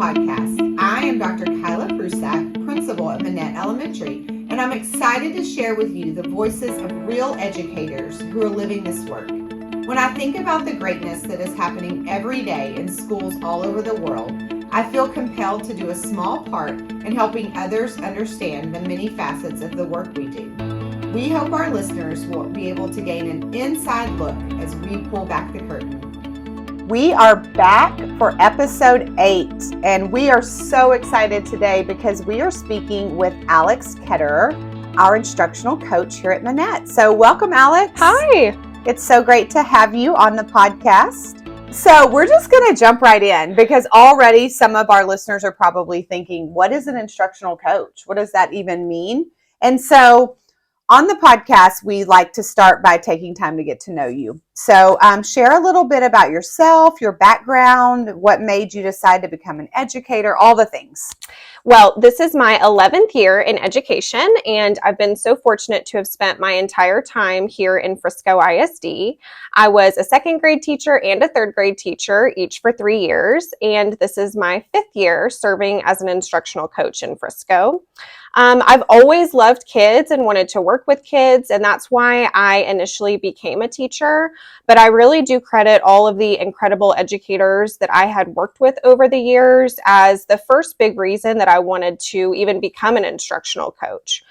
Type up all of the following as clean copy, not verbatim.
podcast. I am Dr. Kyla Prusak, principal at Minett Elementary, and I'm excited to share with you the voices of real educators who are living this work. When I think about the greatness that is happening every day in schools all over the world, I feel compelled to do a small part in helping others understand the many facets of the work we do. We hope our listeners will be able to gain an inside look as we pull back the curtain. We are back for episode 8, and we are so excited today because we are speaking with Alex Ketterer, our instructional coach here at Minett. So welcome, Alex. Hi. It's so great to have you on the podcast. So we're just going to jump right in because already some of our listeners are probably thinking, what is an instructional coach? What does that even mean? And so on the podcast, we like to start by taking time to get to know you. So share a little bit about yourself, your background, what made you decide to become an educator, all the things. Well, this is my 11th year in education, and I've been so fortunate to have spent my entire time here in Frisco ISD. I was a second grade teacher and a third grade teacher, each for 3 years, and this is my 5th year serving as an instructional coach in Frisco. I've always loved kids and wanted to work with kids, and that's why I initially became a teacher. But I really do credit all of the incredible educators that I had worked with over the years as the first big reason that I wanted to even become an instructional coach.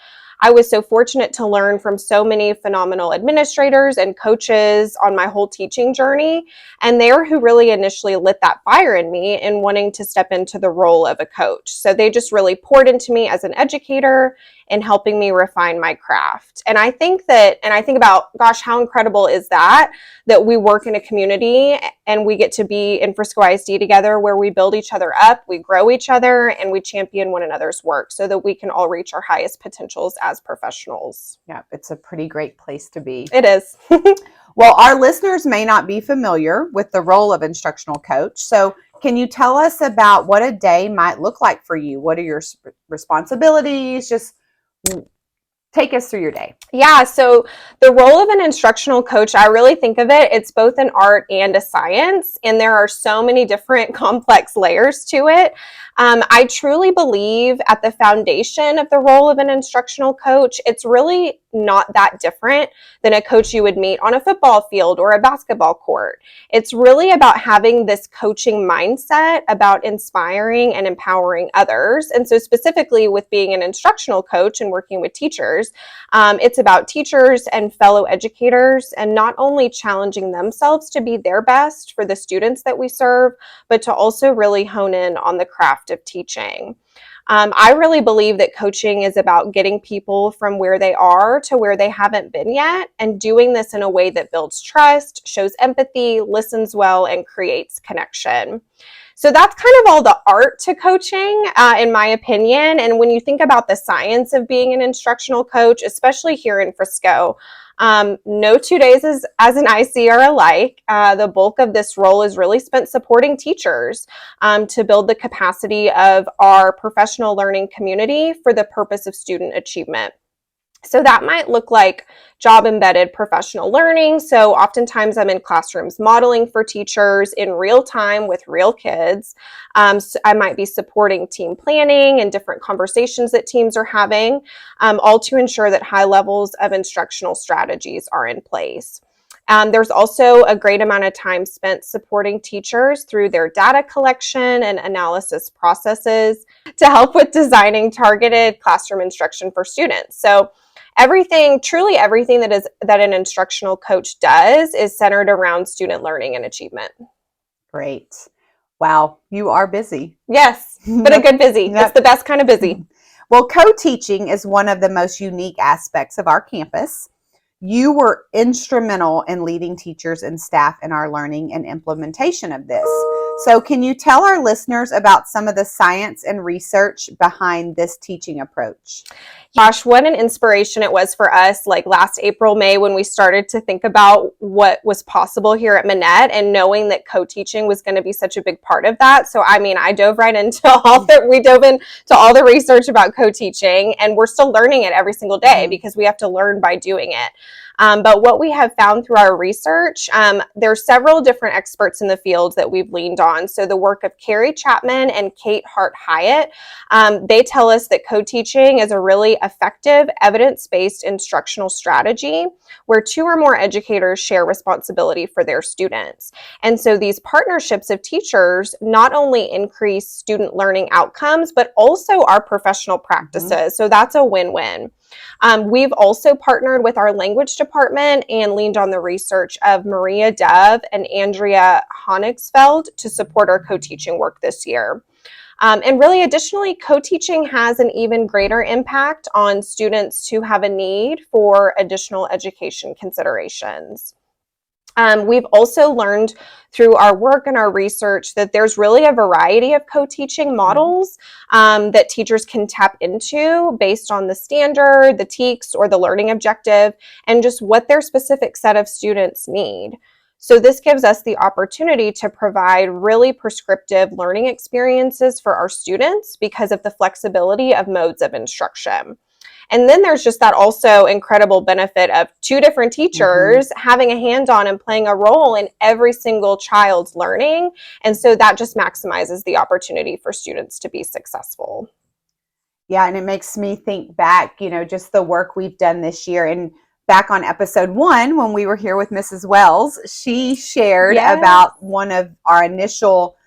I was so fortunate to learn from so many phenomenal administrators and coaches on my whole teaching journey, and they were who really initially lit that fire in me in wanting to step into the role of a coach. So they just really poured into me as an educator and helping me refine my craft. And I think about, gosh, how incredible is that we work in a community and we get to be in Frisco ISD together where we build each other up, we grow each other, and we champion one another's work so that we can all reach our highest potentials as professionals. Yeah, it's a pretty great place to be. It is. Well, our listeners may not be familiar with the role of instructional coach. So can you tell us about what a day might look like for you? What are your responsibilities? Just take us through your day. Yeah, so the role of an instructional coach, I really think of it's both an art and a science, and there are so many different complex layers to it. I truly believe at the foundation of the role of an instructional coach, it's really not that different than a coach you would meet on a football field or a basketball court. It's really about having this coaching mindset about inspiring and empowering others. And so specifically with being an instructional coach and working with teachers, it's about teachers and fellow educators and not only challenging themselves to be their best for the students that we serve, but to also really hone in on the craft of teaching. I really believe that coaching is about getting people from where they are to where they haven't been yet, and doing this in a way that builds trust, shows empathy, listens well, and creates connection. So that's kind of all the art to coaching, in my opinion. And when you think about the science of being an instructional coach, especially here in Frisco, no 2 days as an IC are alike. The bulk of this role is really spent supporting teachers to build the capacity of our professional learning community for the purpose of student achievement. So that might look like job-embedded professional learning. So oftentimes I'm in classrooms modeling for teachers in real time with real kids. So I might be supporting team planning and different conversations that teams are having, all to ensure that high levels of instructional strategies are in place. There's also a great amount of time spent supporting teachers through their data collection and analysis processes to help with designing targeted classroom instruction for students. So truly everything that an instructional coach does is centered around student learning and achievement. Great. Wow, you are busy. Yes, but a good busy. Yep. It's the best kind of busy. Well, co-teaching is one of the most unique aspects of our campus. You were instrumental in leading teachers and staff in our learning and implementation of this. So can you tell our listeners about some of the science and research behind this teaching approach? Gosh, what an inspiration it was for us, like last April, May, when we started to think about what was possible here at Minett and knowing that co-teaching was going to be such a big part of that. So, I dove right into all the research about co-teaching, and we're still learning it every single day because we have to learn by doing it. But what we have found through our research, there are several different experts in the field that we've leaned on. So the work of Carrie Chapman and Kate Hart-Hyatt, they tell us that co-teaching is a really effective, evidence-based instructional strategy where two or more educators share responsibility for their students. And so these partnerships of teachers not only increase student learning outcomes, but also our professional practices. So that's a win-win. We've also partnered with our language department and leaned on the research of Maria Dove and Andrea Honigsfeld to support our co-teaching work this year. And really, additionally, co-teaching has an even greater impact on students who have a need for additional education considerations. We've also learned through our work and our research that there's really a variety of co-teaching models that teachers can tap into based on the standard, the TEKS, or the learning objective, and just what their specific set of students need. So this gives us the opportunity to provide really prescriptive learning experiences for our students because of the flexibility of modes of instruction. And then there's just that also incredible benefit of two different teachers having a hand-on and playing a role in every single child's learning. And so that just maximizes the opportunity for students to be successful. Yeah, and it makes me think back, just the work we've done this year. And back on episode 1, when we were here with Mrs. Wells, she shared about one of our initial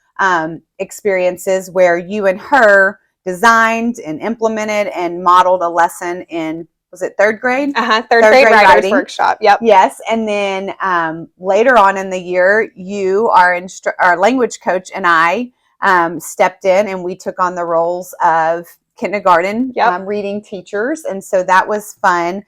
experiences where you and her designed and implemented and modeled a lesson in, was it third grade? Third grade writers writing workshop. Yep. Yes, and then later on in the year, you, our language coach, and I stepped in and we took on the roles of kindergarten reading teachers, and so that was fun.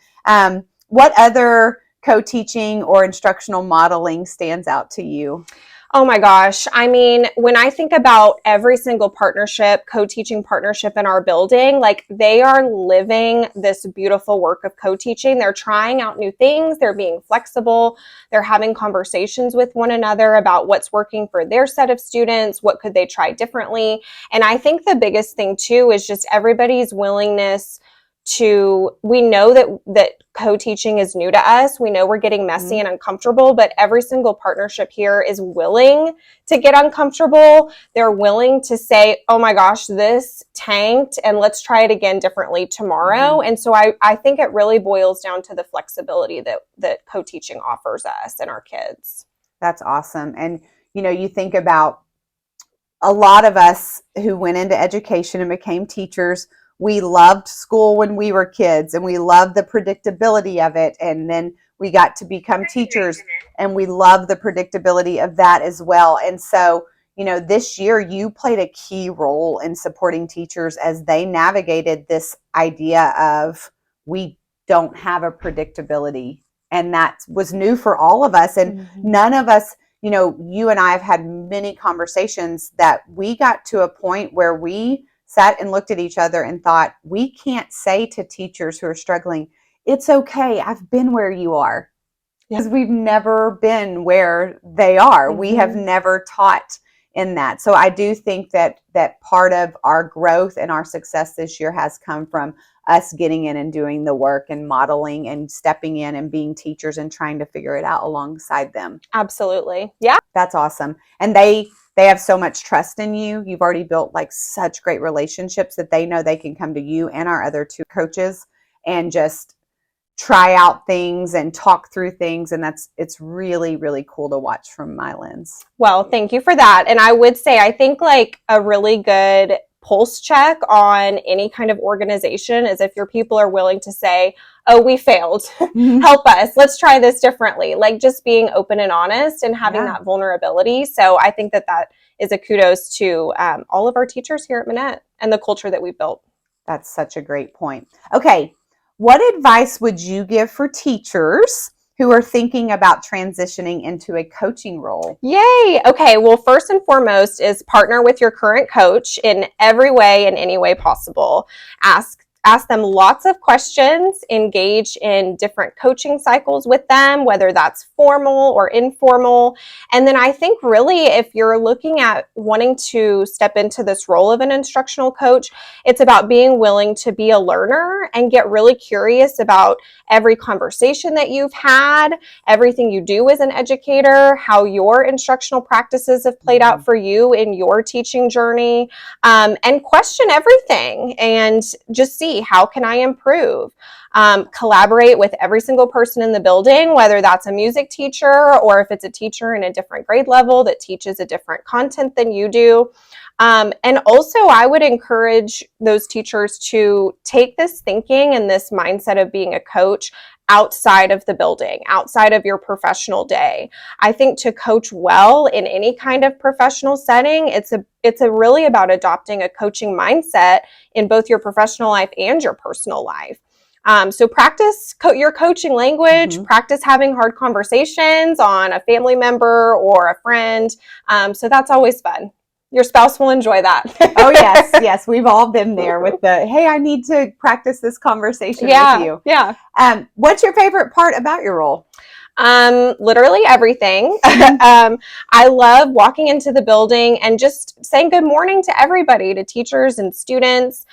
What other co-teaching or instructional modeling stands out to you? Oh my gosh. I mean, when I think about every single partnership, co-teaching partnership in our building, like they are living this beautiful work of co-teaching. They're trying out new things. They're being flexible. They're having conversations with one another about what's working for their set of students. What could they try differently? And I think the biggest thing too is just everybody's willingness we know that co-teaching is new to us. We know we're getting messy and uncomfortable, but every single partnership here is willing to get uncomfortable. They're willing to say, oh my gosh, this tanked and let's try it again differently tomorrow. And so I think it really boils down to the flexibility that co-teaching offers us and our kids. That's awesome. And, you think about a lot of us who went into education and became teachers. We loved school when we were kids and we loved the predictability of it. And then we got to become teachers and we love the predictability of that as well. And so, this year you played a key role in supporting teachers as they navigated this idea of we don't have a predictability. And that was new for all of us. And none of us, you and I have had many conversations that we got to a point where we sat and looked at each other and thought, we can't say to teachers who are struggling, it's okay, I've been where you are. Because we've never been where they are. We have never taught in that. So I do think that part of our growth and our success this year has come from us getting in and doing the work and modeling and stepping in and being teachers and trying to figure it out alongside them. Absolutely. Yeah. That's awesome. And they have so much trust in you. You've already built such great relationships that they know they can come to you and our other two coaches and just try out things and talk through things. And it's really, really cool to watch from my lens. Well, thank you for that. And I would say, I think a really good pulse check on any kind of organization is if your people are willing to say, oh, we failed. Help us. Let's try this differently. Just being open and honest and having that vulnerability. So I think that is a kudos to all of our teachers here at Minett and the culture that we've built. That's such a great point. Okay. What advice would you give for teachers who are thinking about transitioning into a coaching role? Yay! Okay, well, first and foremost is partner with your current coach in every way and any way possible. Ask ask them lots of questions, engage in different coaching cycles with them, whether that's formal or informal. And then I think really if you're looking at wanting to step into this role of an instructional coach, it's about being willing to be a learner and get really curious about every conversation that you've had, everything you do as an educator, how your instructional practices have played out for you in your teaching journey, and question everything and just see how can I improve. Collaborate with every single person in the building, whether that's a music teacher or if it's a teacher in a different grade level that teaches a different content than you do. And also, I would encourage those teachers to take this thinking and this mindset of being a coach outside of the building, outside of your professional day. I think to coach well in any kind of professional setting, it's a really about adopting a coaching mindset in both your professional life and your personal life. So practice your coaching language, practice having hard conversations on a family member or a friend. So that's always fun. Your spouse will enjoy that. Oh, yes. We've all been there with the, hey, I need to practice this conversation with you. Yeah. What's your favorite part about your role? Literally everything. I love walking into the building and just saying good morning to everybody, to teachers and students.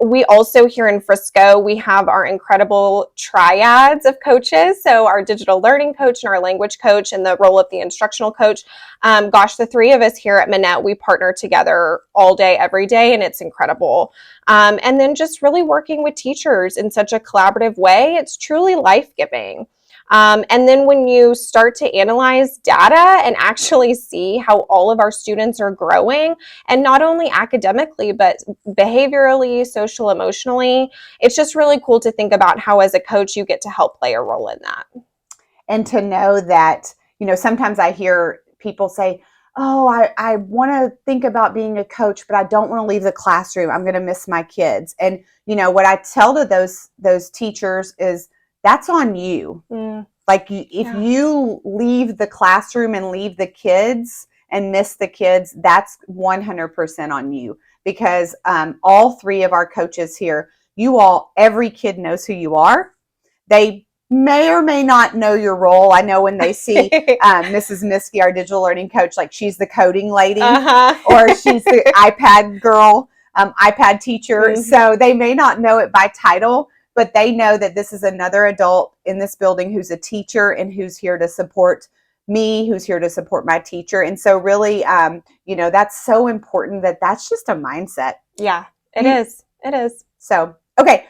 We also here in Frisco, we have our incredible triads of coaches. So our digital learning coach and our language coach and the role of the instructional coach. The three of us here at Minett, we partner together all day, every day, and it's incredible. And then just really working with teachers in such a collaborative way, it's truly life-giving. And then when you start to analyze data and actually see how all of our students are growing, and not only academically, but behaviorally, social, emotionally, it's just really cool to think about how as a coach you get to help play a role in that. And to know that, sometimes I hear people say, oh, I want to think about being a coach, but I don't want to leave the classroom. I'm going to miss my kids. And, what I tell to those teachers is, that's on you. Like if you leave the classroom and leave the kids and miss the kids, that's 100% on you, because all three of our coaches here, every kid knows who you are. They may or may not know your role. I know when they see Mrs. Miskey, our digital learning coach, like she's the coding lady or she's the iPad girl, iPad teacher. So they may not know it by title, but they know that this is another adult in this building who's a teacher and who's here to support me, who's here to support my teacher. And so really, that's so important that's just a mindset. Yeah, it is. It is. So, okay.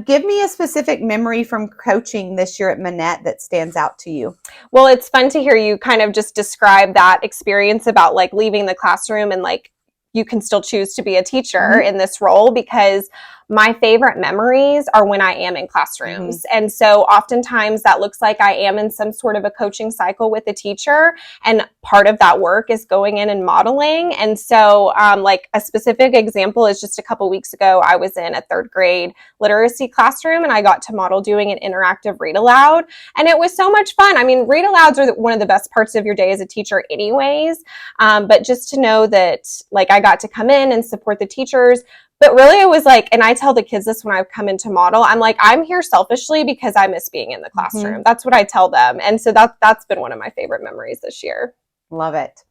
Give me a specific memory from coaching this year at Minett that stands out to you. Well, it's fun to hear you kind of just describe that experience about like leaving the classroom and like you can still choose to be a teacher in this role, because my favorite memories are when I am in classrooms. And so oftentimes that looks like I am in some sort of a coaching cycle with a teacher. And part of that work is going in and modeling. And so like a specific example is just a couple weeks ago, I was in a third grade literacy classroom and I got to model doing an interactive read aloud. And it was so much fun. I mean, read alouds are one of the best parts of your day as a teacher anyways. But just to know that like I got to come in and support the teachers. But really it was like, and I tell the kids this when I come into model, I'm like, I'm here selfishly because I miss being in the classroom. That's what I tell them. And so that's been one of my favorite memories this year. Love it.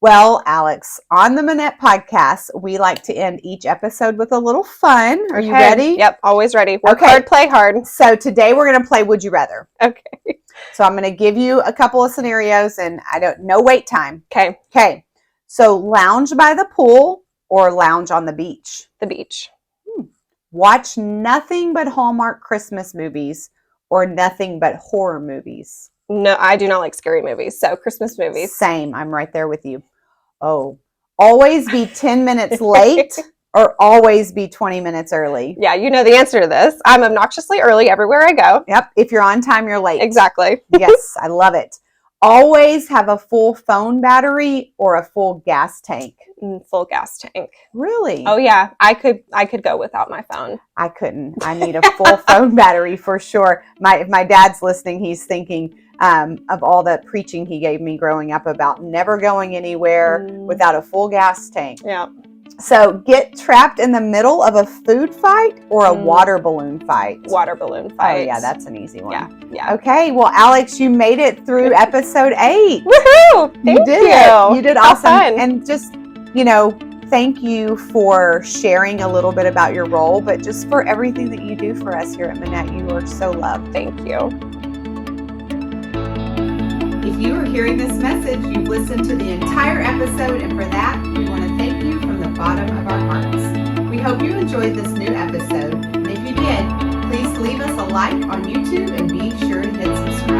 Well, Alex, on the Minett podcast, we like to end each episode with a little fun. Are you ready? Yep, always ready. Work hard, play hard. So today we're going to play Would You Rather. Okay. So I'm going to give you a couple of scenarios and no wait time. Okay. So lounge by the pool or lounge on the beach? The beach. Watch nothing but Hallmark Christmas movies or nothing but horror movies? No, I do not like scary movies. So Christmas movies. Same. I'm right there with you. Oh, always be 10 minutes late or always be 20 minutes early? Yeah, you know the answer to this. I'm obnoxiously early everywhere I go. Yep. If you're on time, you're late. Exactly. Yes, I love it. Always have a full phone battery or a full gas tank? Full gas tank. Really? Oh yeah, I could go without my phone. I couldn't. I need a full phone battery for sure. If my dad's listening, he's thinking of all the preaching he gave me growing up about never going anywhere without a full gas tank. Yeah. So get trapped in the middle of a food fight or a water balloon fight? Water balloon fight. Oh yeah, that's an easy one. Yeah. Okay, well, Alex, you made it through episode 8. Woohoo! Thank You did you. it. You did How awesome. fun. And just, thank you for sharing a little bit about your role, but just for everything that you do for us here at Minett. You are so loved. Thank you. If you are hearing this message, you've listened to the entire episode, and for that, we want to thank you from the bottom of our hearts. We hope you enjoyed this new episode, and if you did, please leave us a like on YouTube and be sure to hit subscribe.